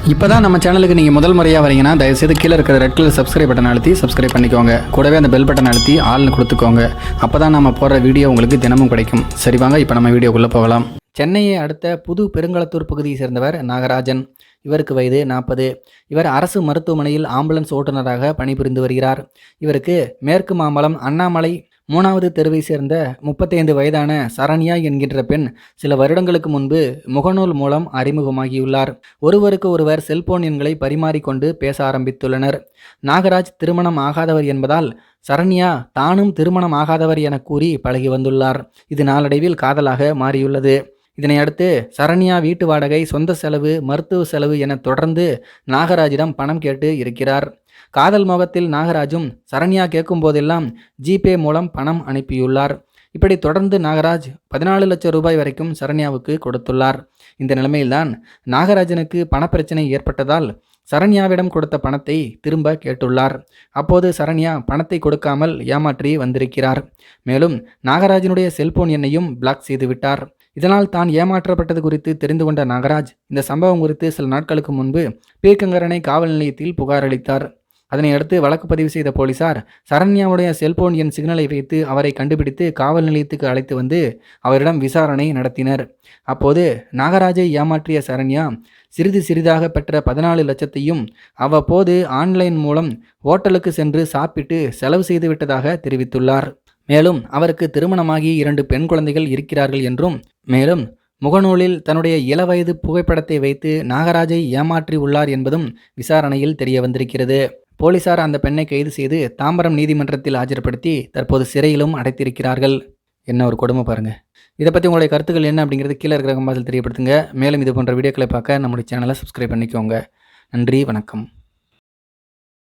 இப்போ தான் நம்ம சேனலுக்கு நீங்கள் முதல் முறையாக வரீங்கன்னா தயவுசெய்து கீழே இருக்கிற ரெட் கலர் சப்ஸ்கிரைப் பட்டன் அழுத்தி சப்ஸ்கிரைப் பண்ணிக்கோங்க. கூடவே அந்த பெல் பட்டன் அழுத்தி ஆள்னு கொடுத்துக்கோங்க. அப்போ தான் நம்ம போடுற வீடியோ உங்களுக்கு தினமும் கிடைக்கும். சரி வாங்க இப்போ நம்ம வீடியோக்குள்ளே போகலாம். சென்னையை அடுத்த புது பெருங்களத்தூர் பகுதியை சேர்ந்தவர் நாகராஜன். இவருக்கு வயது 40. இவர் அரசு மருத்துவமனையில் ஆம்புலன்ஸ் ஓட்டுநராக பணிபுரிந்து வருகிறார். இவருக்கு மேற்கு மாம்பலம் அண்ணாமலை 3வது தெருவை சேர்ந்த 35 வயதான சரண்யா என்கின்ற பெண் சில வருடங்களுக்கு முன்பு முகநூல் மூலம் அறிமுகமாகியுள்ளார். ஒருவருக்கு ஒருவர் செல்போன் எண்களை பரிமாறிக்கொண்டு பேச ஆரம்பித்துள்ளனர். நாகராஜ் திருமணம் ஆகாதவர் என்பதால் சரண்யா தானும் திருமணம் ஆகாதவர் என கூறி பழகி வந்துள்ளார். இது நாளடைவில் காதலாக மாறியுள்ளது. இதனையடுத்து சரண்யா வீட்டு வாடகை, சொந்த செலவு, மருத்துவ செலவு என தொடர்ந்து நாகராஜிடம் பணம் கேட்டு இருக்கிறார். காதல் மோகத்தில் நாகராஜும் சரண்யா கேட்கும் போதெல்லாம் ஜிபே மூலம் பணம் அனுப்பியுள்ளார். இப்படி தொடர்ந்து நாகராஜ் 14 லட்சம் ரூபாய் வரைக்கும் சரண்யாவுக்கு கொடுத்துள்ளார். இந்த நிலைமையில்தான் நாகராஜனுக்கு பணப்பிரச்சனை ஏற்பட்டதால் சரண்யாவிடம் கொடுத்த பணத்தை திரும்ப கேட்டுள்ளார். அப்போது சரண்யா பணத்தை கொடுக்காமல் ஏமாற்றி வந்திருக்கிறார். மேலும் நாகராஜனுடைய செல்போன் எண்ணையும் பிளாக் செய்துவிட்டார். இதனால் தான் ஏமாற்றப்பட்டது குறித்து தெரிந்து கொண்ட நாகராஜ் இந்த சம்பவம் குறித்து சில நாட்களுக்கு முன்பு பீர்க்கங்கரணை காவல் நிலையத்தில் புகார் அளித்தார். அதனையடுத்து வழக்கு பதிவு செய்த போலீசார் சரண்யாவுடைய செல்போன் எண் சிக்னலை வைத்து அவரை கண்டுபிடித்து காவல் நிலையத்துக்கு அழைத்து வந்து அவரிடம் விசாரணை நடத்தினர். அப்போது நாகராஜை ஏமாற்றிய சரண்யா சிறிது சிறிதாக பெற்ற 14 லட்சத்தையும் அவ்வப்போது ஆன்லைன் மூலம் ஓட்டலுக்கு சென்று சாப்பிட்டு செலவு செய்து விட்டதாக தெரிவித்துள்ளார். மேலும் அவருக்கு திருமணமாகி 2 பெண் குழந்தைகள் இருக்கிறார்கள் என்றும், மேலும் முகநூலில் தன்னுடைய இளவயது புகைப்படத்தை வைத்து நாகராஜை ஏமாற்றி உள்ளார் என்பதும் விசாரணையில் தெரிய வந்திருக்கிறது. போலீசார் அந்த பெண்ணை கைது செய்து தாம்பரம் நீதிமன்றத்தில் ஆஜர்படுத்தி தற்போது சிறையிலும் அடைத்திருக்கிறார்கள். என்ன ஒரு கொடுமை பாருங்க. இதை பற்றி உங்களுடைய கருத்துக்கள் என்ன அப்படிங்கிறது கீழே இருக்கிற கம்பாசில் தெரியப்படுத்துங்க. மேலும் இது போன்ற வீடியோக்களை பார்க்க நம்முடைய சேனலை சப்ஸ்கிரைப் பண்ணிக்கோங்க. நன்றி, வணக்கம்.